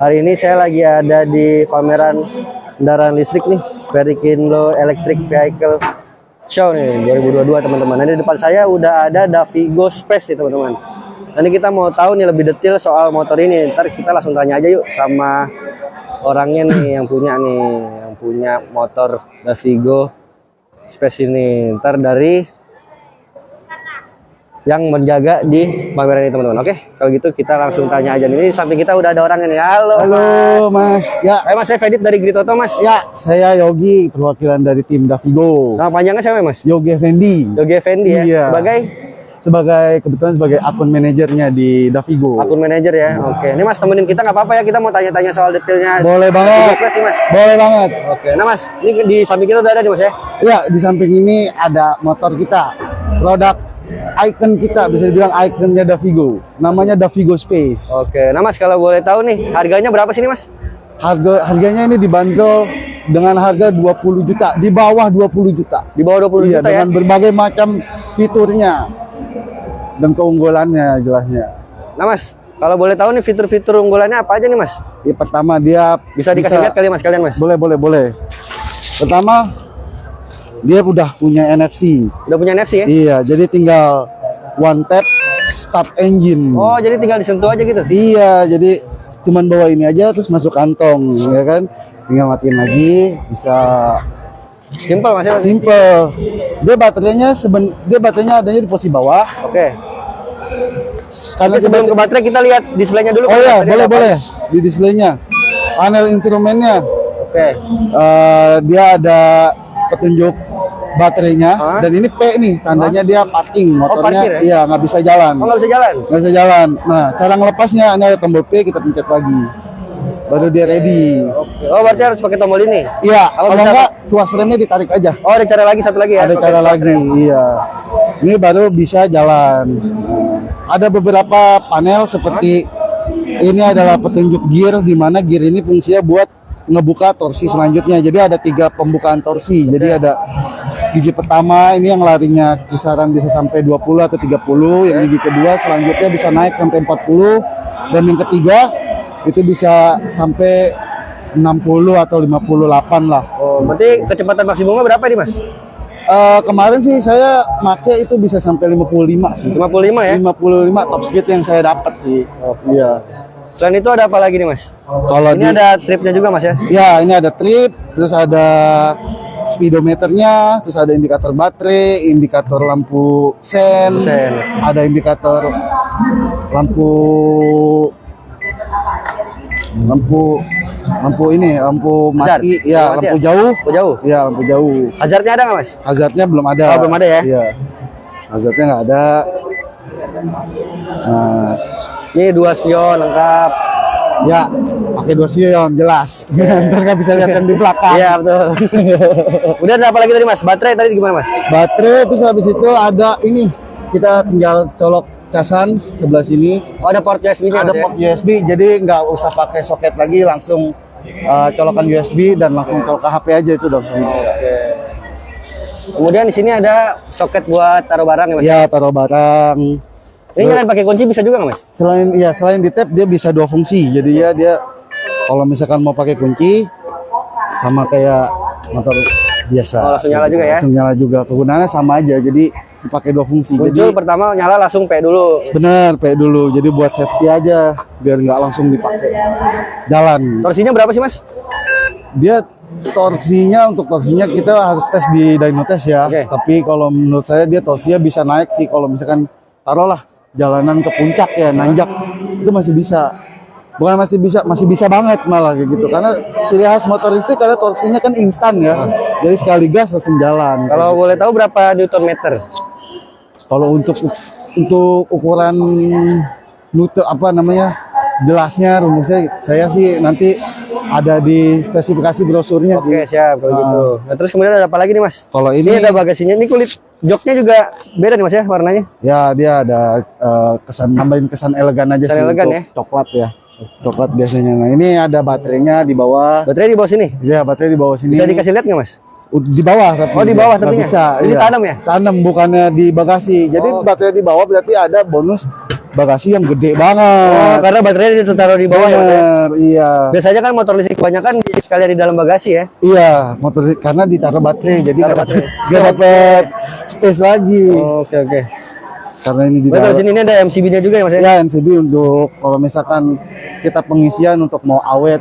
Hari ini saya lagi ada di pameran kendaraan listrik nih, Verikindo Electric Vehicle Show nih 2022 teman-teman. Nah, di depan saya udah ada Davigo Space nih teman-teman. Nanti kita mau tahu nih lebih detail soal motor ini. Ntar kita langsung tanya aja yuk sama orangnya nih yang punya motor Davigo Space ini. Ntar dari yang menjaga di pameran ini teman-teman. Oke, kalau gitu kita langsung tanya aja nih. Ini samping kita udah ada orangnya nih. Halo, Mas. Ya. Mas, saya Fedit dari Gritoto, Mas. Ya, saya Yogi, perwakilan dari tim Davigo. Nama panjangnya siapa, Mas? Yogi Effendi. Yogi Effendi ya. Iya. Kebetulan sebagai akun manajernya di Davigo. Akun manajer ya. Oke. Ini Mas temenin kita nggak apa-apa ya, kita mau tanya-tanya soal detailnya. Boleh banget. Nih, Mas. Boleh banget. Oke. Nah, Mas, ini di samping kita udah ada nih, Mas ya. Ya, di samping ini ada motor kita. Produk icon kita, bisa dibilang ikonnya Davigo. Namanya Davigo Space. Oke. Nah, Mas, kalau boleh tahu nih, harganya berapa sih nih, Mas? Harganya ini dibanderol dengan harga 20 juta, di bawah 20 juta. Di bawah 20 Iya, juta ya. dengan berbagai macam fiturnya dan keunggulannya jelasnya. Nah, Mas, kalau boleh tahu nih fitur-fitur unggulannya apa aja nih, Mas? Ya, pertama dia Bisa dikasih lihat kali Mas, kalian Mas. Boleh. Pertama dia udah punya NFC. Udah punya NFC ya? Iya, jadi tinggal one tap start engine. Oh, jadi tinggal disentuh aja gitu. Iya, jadi cuman bawa ini aja terus masuk kantong, ya kan? Tinggal matiin lagi, bisa Simple Mas ya. simple. Dia baterainya adanya di posisi bawah. Oke. Karena Oke, sebelum ke baterai kita lihat displaynya dulu. Oh Mas, ya, baterainya apa? boleh. Di displaynya. Panel instrumennya. Oke. Dia ada petunjuk baterainya. Hah? Dan ini P nih, tandanya dia parking. Motornya parkir ya? iya nggak bisa jalan. Oh, nggak bisa jalan? Nggak bisa jalan. Nah, cara ngelepasnya ini ada tombol P, kita pencet lagi. Baru dia ready. Oke. Oh, berarti harus pakai tombol ini. Iya, Kalau kalau bisa- enggak tuas remnya ditarik aja. Oh, ada cara lagi, satu lagi ya. Ada pakai cara tuas lagi, rem. iya. Ini baru bisa jalan. Ada beberapa panel seperti ini adalah petunjuk gear, di mana gear ini fungsinya buat ngebuka torsi selanjutnya. Jadi ada 3 pembukaan torsi. Jadi ada gigi pertama ini yang larinya kisaran bisa sampai 20 atau 30, yang gigi kedua selanjutnya bisa naik sampai 40, dan yang ketiga itu bisa sampai 60 atau 58 lah. Oh, berarti kecepatan maksimumnya berapa nih, Mas? Kemarin sih saya make itu bisa sampai 55 sih. 55 ya? 55 top speed yang saya dapat sih. Iya. Selain itu ada apa lagi nih, Mas? Kalau Ini ada tripnya juga, Mas ya? ya ini ada trip, terus ada speedometernya, terus ada indikator baterai, indikator lampu sen, Sen. ada indikator lampu Hazard? mati, ya Lampu mati lampu ya? jauh, Lampu jauh. ya lampu jauh. Hazardnya ada nggak, Mas? Hazardnya belum ada. Oh, belum ada ya? Iya. Hazardnya nggak ada. Nah, Ini 2 spion lengkap. ya pakai 2 spion jelas. Ntar nggak bisa lihat yang di belakang. Iya, betul. Udah ada apa lagi tadi, Mas? Baterai tadi gimana, Mas? Baterai, terus habis itu ada ini, kita tinggal colok casan sebelah sini. Oh, ada port USB-nya, Ada Mas, ya? port USB, jadi nggak usah pakai soket lagi, langsung colokan USB dan langsung colok ke HP aja, itu udah langsung bisa. Kemudian di sini ada soket buat taruh barang ya, Mas? Ya, taruh barang. Ini nyalain pakai kunci bisa juga nggak, Mas? Selain di tap, dia bisa 2 fungsi. Jadi ya dia kalau misalkan mau pakai kunci sama kayak motor biasa. Oh, langsung nyala juga ya? Langsung nyala juga. Kegunaannya sama aja. Jadi dipakai 2 fungsi. Muncul Jadi pertama nyala langsung P dulu. bener, P dulu. Jadi buat safety aja, biar nggak langsung dipakai jalan. Torsinya berapa sih, Mas? Dia untuk torsinya kita harus tes di dyno test ya. Oke. Tapi kalau menurut saya dia torsinya bisa naik sih kalau misalkan taruhlah jalanan ke puncak ya, nanjak itu masih bisa. Bukan masih bisa banget malah kayak gitu. Karena ciri khas motor listrik karena torsinya kan instan ya. Jadi sekali gas langsung jalan. Kalau boleh tahu berapa Newton meter? Kalau untuk ukuran jelasnya rumusnya saya sih nanti ada di spesifikasi brosurnya sih. Oke, siap kalau gitu. Nah, terus kemudian ada apa lagi nih, Mas? Kalau Ini ada bagasinya. Ini kulit joknya juga beda nih, Mas ya, warnanya? ya dia ada nambahin kesan elegan aja Kesan sih, elegan untuk ya? coklat ya. Coklat biasanya. Nah, ini ada baterainya di bawah. Baterai di bawah sini. Ya, baterai di bawah sini. Bisa dikasih lihat nggak, Mas? Di bawah tapi. Oh, di bawah nggak tapinya? bisa. Ini iya. tanam ya? Tanam bukannya di bagasi. Jadi Oh. baterai di bawah berarti ada bonus bagasi yang gede Oh, banget. karena baterainya ditaruh di bawah ya, Mas, ya? Bener, iya. Biasanya kan motor listrik kebanyakan sekalian di dalam bagasi ya. Iya, motor karena ditaruh baterai, jadi Taruh nggak baterai. nggak dapet space lagi. Oke, oke. Karena ini di Terus dalam. sini ini ada MCB-nya juga ya, Mas ya? Ya, NCB untuk kalau misalkan kita pengisian untuk mau awet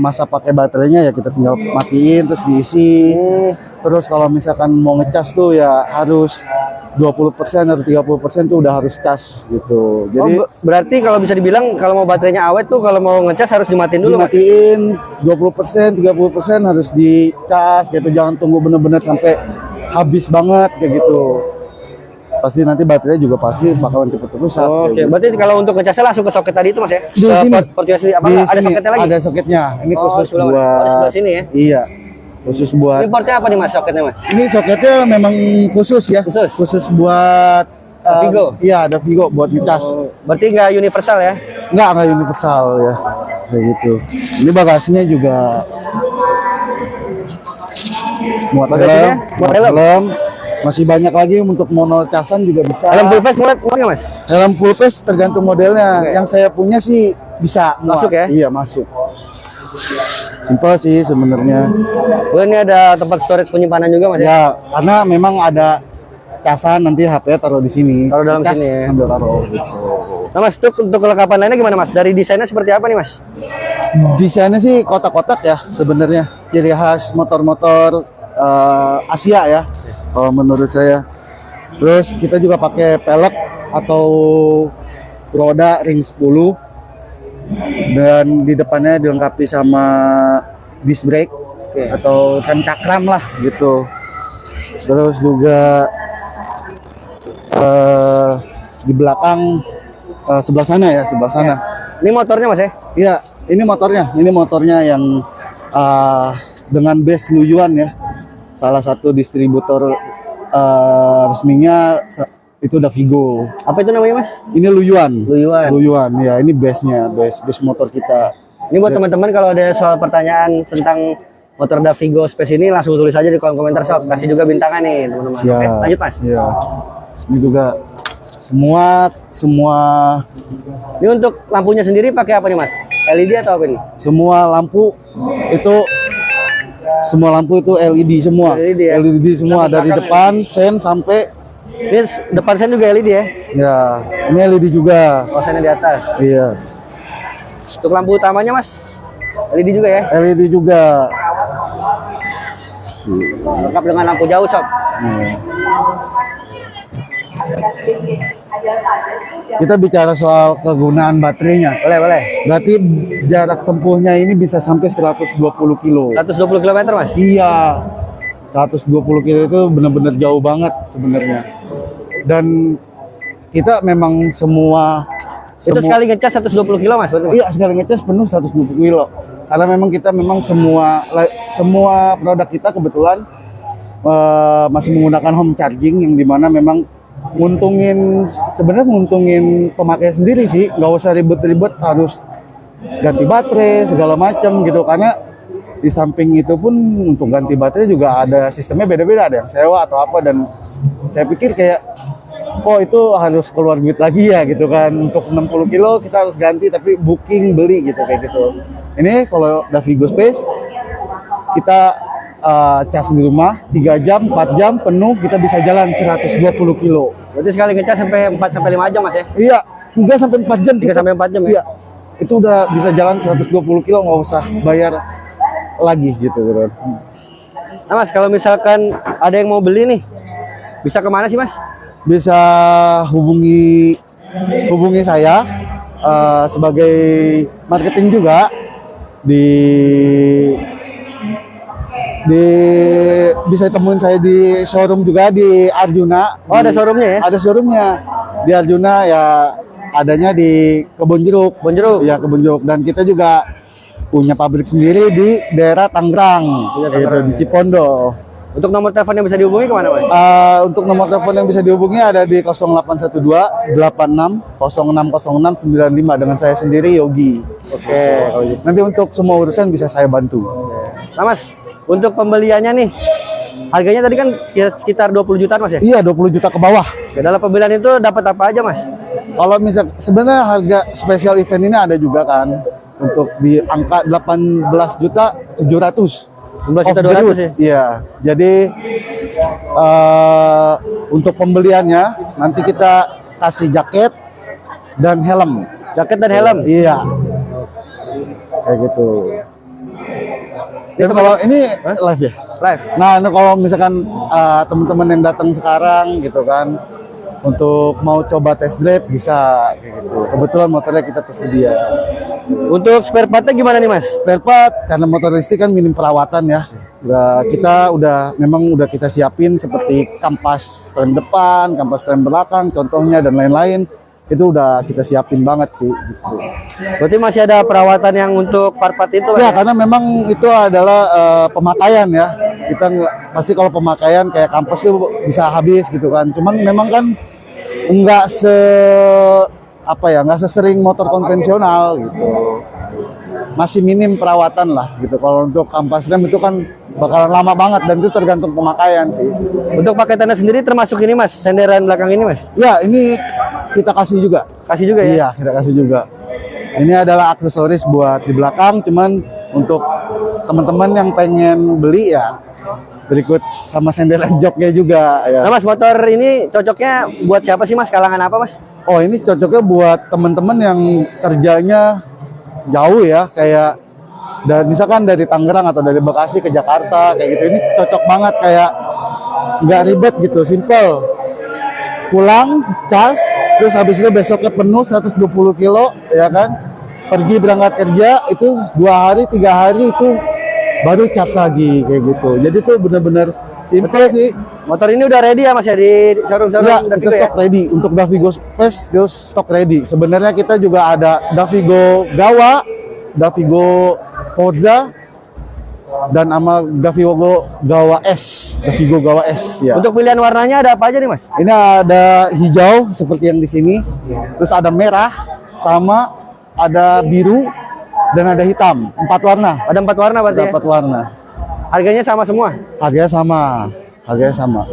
masa pakai baterainya ya kita tinggal matiin terus diisi. Terus kalau misalkan mau ngecas tuh ya harus 20% atau 30% tuh udah harus cas gitu. Jadi Berarti kalau bisa dibilang kalau mau baterainya awet tuh kalau mau ngecas harus dimatiin dulu, Mas. dimatiin 20%, 30% harus dicas gitu. Jangan tunggu bener-bener sampai habis banget kayak gitu. Pasti nanti baterainya juga pasti bakalan cepet rusak. Oke, berarti kalau untuk ngecasnya langsung ke soket tadi itu, Mas ya? Di Ke sini. port USB apa Di enggak? Ada sini soketnya lagi? ada soketnya. Ini Oh, khusus sebelah, Mas. buat Oh, di sebelah sini ya? Iya. Khusus buat Ini portnya apa nih, Mas, soketnya, Mas? ini soketnya memang khusus ya. Khusus? buat Vigo? Iya, ada Vigo buat ngecas. Berarti nggak universal ya? Enggak universal ya. Kayak gitu. Ini bagasinya juga muat Bagasinya muat helm? helm. Masih banyak lagi untuk mono casan juga bisa. Helm full face muat nggak, Mas? Helm full face tergantung modelnya. Oke. Yang saya punya sih bisa muat. Masuk ya? Iya, masuk. Simpel sih sebenarnya. Oh, ini ada tempat storage penyimpanan juga, Mas ya? Ya, karena memang ada casan nanti HP taruh di sini. Taruh dalam Cas sini ya? Sambil taruh gitu. Nah, Mas, untuk kelengkapan lainnya gimana, Mas? Dari desainnya seperti apa nih, Mas? Desainnya sih kotak-kotak ya sebenarnya. Ciri khas motor-motor Asia ya. Kalau menurut saya. Terus kita juga pakai pelek atau roda ring 10 dan di depannya dilengkapi sama disc brake atau rem cakram lah gitu. Terus juga di belakang sebelah sana ya, sebelah sana. Ini motornya, Mas ya? Iya, ini motornya yang dengan base Luyuan ya. Salah satu distributor resminya itu udah Vigo. Apa itu namanya, Mas? Ini Luyuan. Luyuan. Ya, ini base-nya, base motor kita. Ini buat teman-teman kalau ada soal pertanyaan tentang motor Davigo Space ini langsung tulis aja di kolom komentar sob. Kasih juga bintangan nih, teman-teman. Siap. Oke, lanjut, Mas. Iya. Ini juga semua Ini untuk lampunya sendiri pakai apa nih, Mas? LED atau apa nih? semua lampu itu LED semua. LED ya? LED semua dari depan sen sampai Ini depan sen juga LED ya? ya, ini LED juga. Oh, sennya di atas. Iya. Untuk lampu utamanya, Mas? LED juga ya? LED juga. Lengkap dengan lampu jauh, sob. Kita bicara soal kegunaan baterainya. Boleh, boleh. Berarti jarak tempuhnya ini bisa sampai 120 kilo. 120 km, Mas? Iya. 120 kilo itu benar-benar jauh banget sebenarnya. Dan kita memang semua Itu sekali ngecas 120 kilo, Mas? Betul, Mas? iya, sekali ngecas penuh 120 kilo. Karena memang kita semua produk kita kebetulan masih menggunakan home charging yang dimana memang sebenarnya nguntungin pemakai sendiri sih, nggak usah ribet-ribet harus ganti baterai segala macam gitu. Karena di samping itu pun untuk ganti baterai juga ada sistemnya beda-beda, ada yang sewa atau apa, dan saya pikir kayak itu harus keluar duit lagi ya gitu kan. Untuk 60 kilo kita harus ganti tapi booking beli gitu kayak gitu. Ini kalau Davigo Space kita cas di rumah 3 jam 4 jam penuh kita bisa jalan 120 kilo. Berarti sekali ngecas sampai 4 sampai 5 jam, Mas ya? Iya, 3 sampai 4 jam. 3 sampai 4 jam ya? Iya. Itu udah bisa jalan 120 kilo, nggak usah bayar lagi gitu kan. Nah, Mas, kalau misalkan ada yang mau beli nih, bisa kemana sih, Mas? Bisa hubungi saya sebagai marketing juga bisa temuin saya di showroom juga di Arjuna. Oh, ada showroomnya ya? Ada showroomnya di Arjuna ya, adanya di Kebon Jeruk. Kebon Jeruk? Iya, Kebon Jeruk. Dan kita juga punya pabrik sendiri di daerah Tangerang, di Cipondo. Untuk nomor telepon yang bisa dihubungi kemana, Mas? Untuk nomor telepon yang bisa dihubungi ada di 0812 86 0606 95 dengan saya sendiri Yogi. Oke, kalau gitu. Nanti untuk semua urusan bisa saya bantu. Nah, Mas, untuk pembeliannya nih, Harganya tadi kan sekitar 20 jutaan Mas ya? Iya, 20 juta ke bawah. Oke, dalam pembelian itu dapat apa aja Mas? Kalau misal sebenarnya harga spesial event ini ada juga kan untuk di angka 18 juta 700. 11 juta 200 ya? Iya. Jadi untuk pembeliannya nanti kita kasih jaket dan helm. Jaket dan helm? Iya. Kayak gitu. Dan kalau ini live ya? Live. Nah, ini kalau misalkan teman-teman yang datang sekarang gitu kan untuk mau coba test drive bisa kayak gitu. Kebetulan motornya kita tersedia. Untuk spare partnya gimana nih Mas? Spare part karena motor listrik kan minim perawatan ya. Memang udah kita siapin seperti kampas rem depan, kampas rem belakang contohnya dan lain-lain. Itu udah kita siapin banget sih gitu. Berarti masih ada perawatan yang untuk part-part itu Mas? Ya, karena memang itu adalah pemakaian ya. Kita pasti kalau pemakaian kayak kampas itu bisa habis gitu kan. Cuman memang kan nggak sesering motor konvensional gitu. Masih minim perawatan lah gitu. Kalau untuk kampas rem itu kan bakalan lama banget dan itu tergantung pemakaian sih. Untuk paketannya sendiri termasuk ini Mas, senderan belakang ini Mas? Ya, ini kita kasih juga. Kasih juga ya? Iya, kita kasih juga. Ini adalah aksesoris buat di belakang, cuman untuk teman-teman yang pengen beli ya berikut sama senderan joknya juga ya. Nah Mas, motor ini cocoknya buat siapa sih Mas? Kalangan apa Mas? Oh, ini cocoknya buat teman-teman yang kerjanya jauh ya, kayak dan misalkan dari Tangerang atau dari Bekasi ke Jakarta kayak gitu. Ini cocok banget, kayak nggak ribet gitu, simple. Pulang, cas, terus habis itu besoknya penuh 120 kilo ya kan. Pergi berangkat kerja itu 2 hari 3 hari itu baru cas lagi kayak gitu. Jadi tuh bener-bener simple sih. Motor ini udah ready ya Mas ya di showroom-showroom Ya, Davigo kita stok ready untuk Davigo Fest, terus stok ready. Sebenarnya kita juga ada Davigo Gawa, Davigo Forza, dan sama Davigo Gawa S, Davigo Gawa S ya. Untuk pilihan warnanya ada apa aja nih Mas? Ini ada hijau seperti yang di sini, terus ada merah, sama ada biru dan ada hitam. 4 warna. Ada 4 warna berarti Ada ya? 4 warna. Harganya sama semua? Harganya sama. Harganya sama.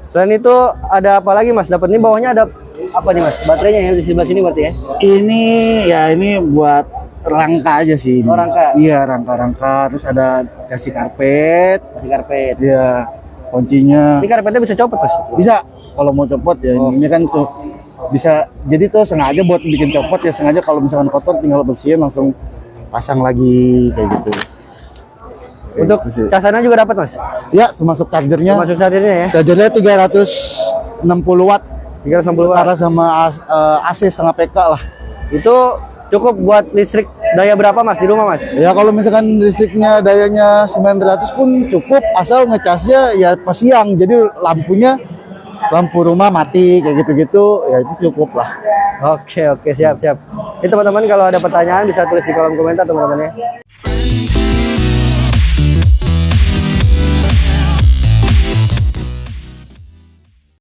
Selain itu ada apa lagi Mas? Dapat ini bawahnya ada apa nih Mas? Baterainya ya di sebelah sini berarti ya? Ini buat rangka aja sih. Oh, rangka. Iya, rangka-rangka. Terus ada kasih karpet. Masih karpet. Iya, kuncinya. Ini karpetnya bisa copot Mas? Bisa kalau mau copot ya. Oh. Ini kan tuh bisa. Jadi tuh sengaja buat bikin copot ya, sengaja kalau misalkan kotor tinggal bersihin langsung pasang lagi kayak gitu. Untuk Gitu sih. casannya juga dapat Mas? Ya, termasuk chargernya. Masuk chargernya ya? Chargernya 360 watt. 360 watt. Setara sama AC setengah PK lah. Itu cukup buat listrik daya berapa Mas di rumah Mas? Ya kalau misalkan listriknya dayanya 900 pun cukup, asal ngecasnya ya pas siang. Jadi lampu rumah mati kayak gitu-gitu ya itu cukup lah. Oke, siap. Ini teman-teman kalau ada pertanyaan bisa tulis di kolom komentar teman-teman ya.